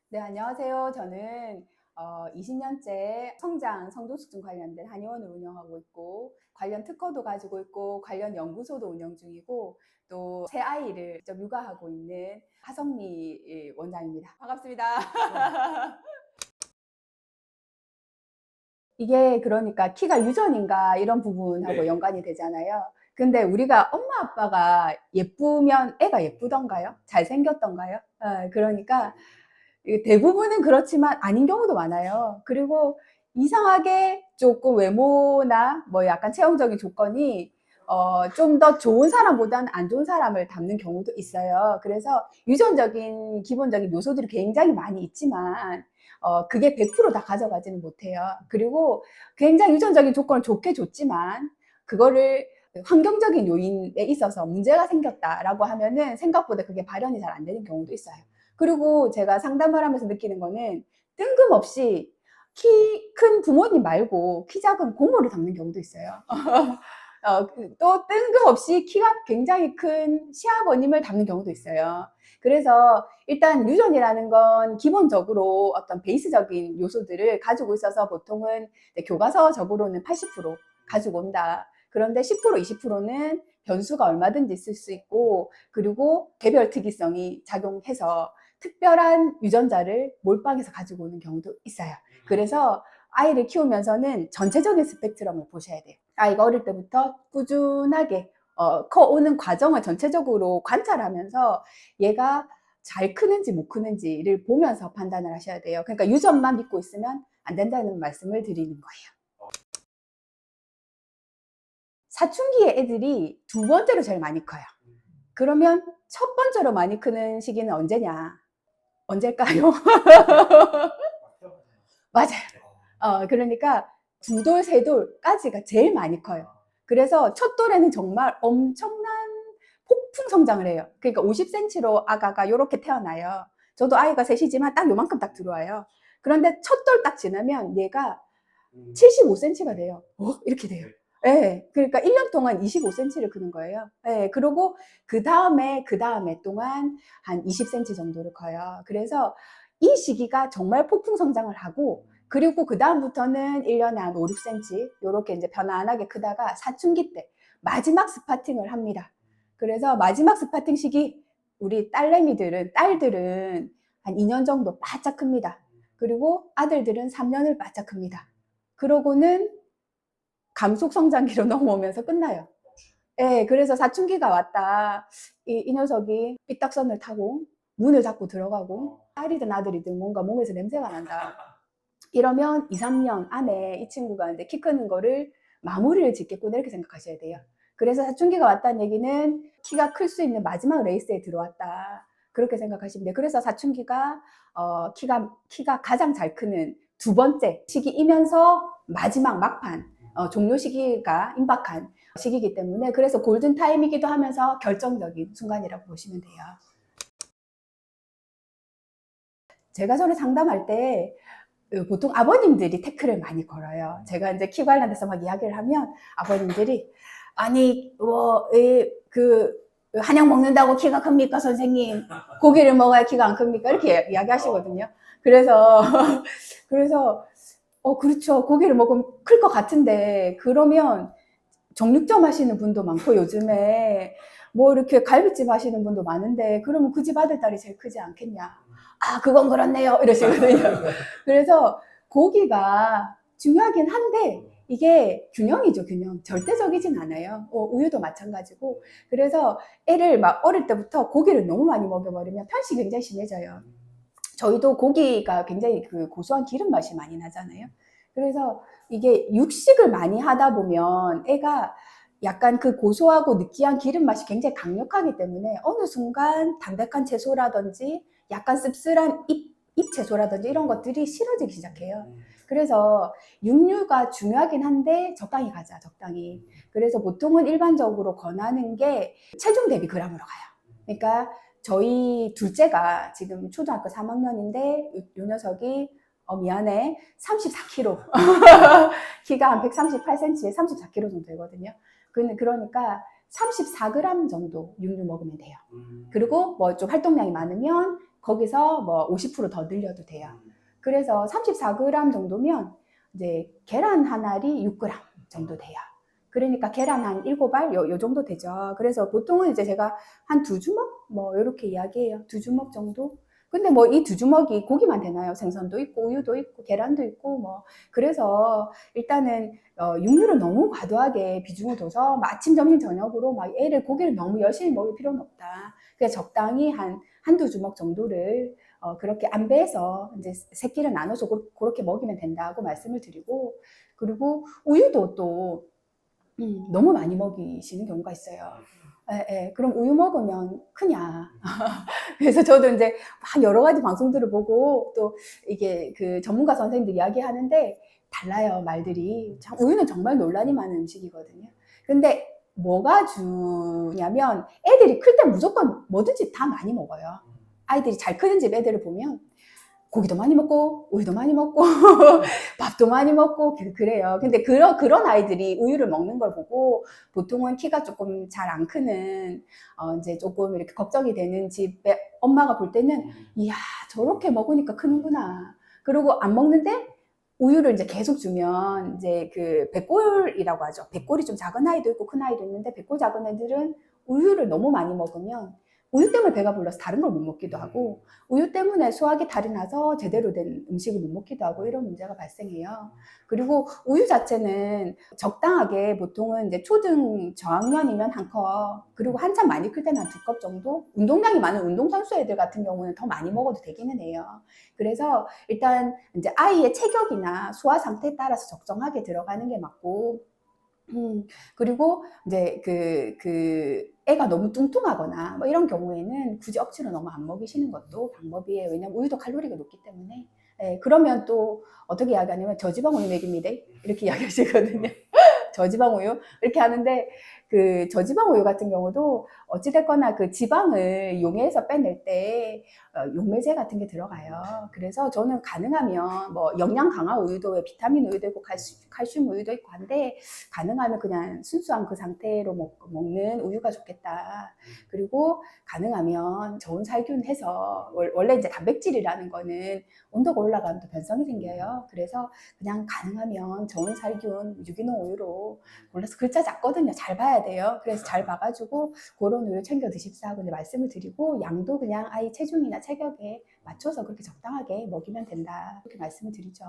네, 안녕하세요. 저는 20년째 성장, 성도수증 관련된 한의원을 운영하고 있고, 관련 특허도 가지고 있고, 관련 연구소도 운영 중이고, 또 새 아이를 직접 육아하고 있는 하성미 원장입니다. 반갑습니다. 이게 그러니까 키가 유전인가 이런 부분하고 네. 연관이 되잖아요. 근데 우리가 엄마 아빠가 예쁘면 애가 예쁘던가요? 잘생겼던가요? 그러니까 대부분은 그렇지만 아닌 경우도 많아요. 그리고 이상하게 조금 외모나 뭐 약간 체형적인 조건이 좀 더 좋은 사람보다는 안 좋은 사람을 닮는 경우도 있어요. 그래서 유전적인 기본적인 요소들이 굉장히 많이 있지만 그게 100%다 가져가지는 못해요. 그리고 굉장히 유전적인 조건을 좋게 줬지만 그거를 환경적인 요인에 있어서 문제가 생겼다라고 하면은 생각보다 그게 발현이 잘 안 되는 경우도 있어요. 그리고 제가 상담을 하면서 느끼는 거는 뜬금없이 키 큰 부모님 말고 키 작은 고모를 닮는 경우도 있어요. 또 뜬금없이 키가 굉장히 큰 시아버님을 닮는 경우도 있어요. 그래서 일단 유전이라는 건 기본적으로 어떤 베이스적인 요소들을 가지고 있어서 보통은 교과서적으로는 80% 가지고 온다. 그런데 10%, 20%는 변수가 얼마든지 있을 수 있고, 그리고 개별 특이성이 작용해서 특별한 유전자를 몰빵해서 가지고 오는 경우도 있어요. 그래서 아이를 키우면서는 전체적인 스펙트럼을 보셔야 돼요. 아이가 어릴 때부터 꾸준하게 커오는 과정을 전체적으로 관찰하면서 얘가 잘 크는지 못 크는지를 보면서 판단을 하셔야 돼요. 그러니까 유전만 믿고 있으면 안 된다는 말씀을 드리는 거예요. 사춘기에 애들이 두 번째로 제일 많이 커요. 그러면 첫 번째로 많이 크는 시기는 언제냐? 언제일까요? 맞아요. 그러니까 두 돌, 세 돌까지가 제일 많이 커요. 그래서 첫 돌에는 정말 엄청난 폭풍 성장을 해요. 그러니까 50cm로 아가가 이렇게 태어나요. 저도 아이가 셋이지만 딱 요만큼 딱 들어와요. 그런데 첫 돌 딱 지나면 얘가 75cm가 돼요. 이렇게 돼요. 예. 그러니까 1년 동안 25cm를 크는 거예요. 예. 그리고 그 다음에 동안 한 20cm 정도를 커요. 그래서 이 시기가 정말 폭풍 성장을 하고, 그리고 그다음부터는 1년에 한 5, 6cm 요렇게 이제 편안하게 크다가 사춘기 때 마지막 스파팅을 합니다. 그래서 마지막 스파팅 시기 우리 딸들은 한 2년 정도 바짝 큽니다. 그리고 아들들은 3년을 바짝 큽니다. 그러고는 감속 성장기로 넘어오면서 끝나요. 예, 그래서 사춘기가 왔다. 이 녀석이 삐딱선을 타고 문을 닫고 들어가고 딸이든 아들이든 뭔가 몸에서 냄새가 난다. 이러면 2, 3년 안에 이 친구가 이제 키 크는 거를 마무리를 짓겠구나 이렇게 생각하셔야 돼요. 그래서 사춘기가 왔다는 얘기는 키가 클 수 있는 마지막 레이스에 들어왔다. 그렇게 생각하시면 돼요. 그래서 사춘기가 키가 가장 잘 크는 두 번째 시기이면서 마지막 막판 종료 시기가 임박한 시기이기 때문에 그래서 골든 타임이기도 하면서 결정적인 순간이라고 보시면 돼요. 제가 전에 상담할 때 보통 아버님들이 태클을 많이 걸어요. 제가 이제 키 관련돼서 막 이야기를 하면 아버님들이 아니 그 한약 먹는다고 키가 큽니까 선생님? 고기를 먹어야 키가 안 큽니까? 이렇게 이야기하시거든요. 그래서 그래서 그렇죠. 고기를 먹으면 클 것 같은데 그러면 정육점 하시는 분도 많고 요즘에 뭐 이렇게 갈비집 하시는 분도 많은데 그러면 그 집 아들딸이 제일 크지 않겠냐? 아, 그건 그렇네요. 이러시거든요. 그래서 고기가 중요하긴 한데 이게 균형이죠, 균형. 절대적이진 않아요. 우유도 마찬가지고. 그래서 애를 막 어릴 때부터 고기를 너무 많이 먹여버리면 편식이 굉장히 심해져요. 저희도 고기가 굉장히 그 고소한 기름 맛이 많이 나잖아요. 그래서 이게 육식을 많이 하다 보면 애가 약간 그 고소하고 느끼한 기름 맛이 굉장히 강력하기 때문에 어느 순간 담백한 채소라든지 약간 씁쓸한 잎 채소라든지 이런 것들이 싫어지기 시작해요. 그래서 육류가 중요하긴 한데 적당히 가자, 적당히. 그래서 보통은 일반적으로 권하는 게 체중 대비 그람으로 가요. 그러니까 저희 둘째가 지금 초등학교 3학년인데 요 녀석이 미안해 34kg 키가 한 138cm에 34kg 정도 되거든요. 그러니까 34g 정도 육류 먹으면 돼요. 그리고 뭐 좀 활동량이 많으면 거기서 뭐 50%더 늘려도 돼요. 그래서 34g 정도면 이제 계란 한 알이 6g 정도 돼요. 그러니까 계란 한 7알 요 정도 되죠. 그래서 보통은 이제 제가 한 2주먹 뭐 이렇게 이야기해요. 2주먹 정도. 근데 뭐 이 2주먹이 고기만 되나요? 생선도 있고 우유도 있고 계란도 있고 뭐. 그래서 일단은 육류를 너무 과도하게 비중을 둬서 아침 점심 저녁으로 막 애를 고기를 너무 열심히 먹을 필요는 없다. 그냥 적당히 한두 주먹 정도를 그렇게 안배해서 이제 새끼를 나눠서 그렇게 먹이면 된다고 말씀을 드리고, 그리고 우유도 또 너무 많이 먹이시는 경우가 있어요. 예, 예. 그럼 우유 먹으면 크냐. 그래서 저도 이제 막 여러 가지 방송들을 보고 또 이게 그 전문가 선생님들 이야기하는데 달라요, 말들이. 참, 우유는 정말 논란이 많은 음식이거든요. 근데 뭐가 주냐면 애들이 클 때 무조건 뭐든지 다 많이 먹어요. 아이들이 잘 크는 집 애들을 보면 고기도 많이 먹고 우유도 많이 먹고 밥도 많이 먹고 그래요. 근데 그런 아이들이 우유를 먹는 걸 보고 보통은 키가 조금 잘 안 크는 이제 조금 이렇게 걱정이 되는 집에 엄마가 볼 때는 이야 저렇게 먹으니까 크는구나. 그리고 안 먹는데 우유를 이제 계속 주면 이제 그 백골이라고 하죠. 백골이 좀 작은 아이도 있고 큰 아이도 있는데 백골 작은 애들은 우유를 너무 많이 먹으면 우유 때문에 배가 불러서 다른 걸 못 먹기도 하고 우유 때문에 소화기 탈이 나서 제대로 된 음식을 못 먹기도 하고 이런 문제가 발생해요. 그리고 우유 자체는 적당하게 보통은 이제 초등 저학년이면 한 컵, 그리고 한참 많이 클 때는 한 2컵 정도? 운동량이 많은 운동선수 애들 같은 경우는 더 많이 먹어도 되기는 해요. 그래서 일단 이제 아이의 체격이나 소화 상태에 따라서 적정하게 들어가는 게 맞고, 그리고 이제 애가 너무 뚱뚱하거나 뭐 이런 경우에는 굳이 억지로 너무 안 먹이시는 것도 방법이에요. 왜냐면 우유도 칼로리가 높기 때문에. 예, 그러면 또 어떻게 이야기하냐면 저지방 우유 먹입니다. 이렇게 이야기하시거든요. 저지방 우유 이렇게 하는데 그 저지방 우유 같은 경우도 어찌됐거나 그 지방을 용해서 빼낼 때 용매제 같은 게 들어가요. 그래서 저는 가능하면 뭐 영양 강화 우유도 왜 비타민 우유도 있고 칼슘 우유도 있고 한데 가능하면 그냥 순수한 그 상태로 먹는 우유가 좋겠다. 그리고 가능하면 좋은 살균 해서 원래 이제 단백질이라는 거는 온도가 올라가면 또 변성이 생겨요. 그래서 그냥 가능하면 좋은 살균 유기농 우유로 골라서 글자 작거든요. 잘 봐야 돼요. 그래서 잘 봐가지고 그런 우유 챙겨 드십사고 말씀을 드리고 양도 그냥 아이 체중이나 체격에 맞춰서 그렇게 적당하게 먹이면 된다. 그렇게 말씀을 드리죠.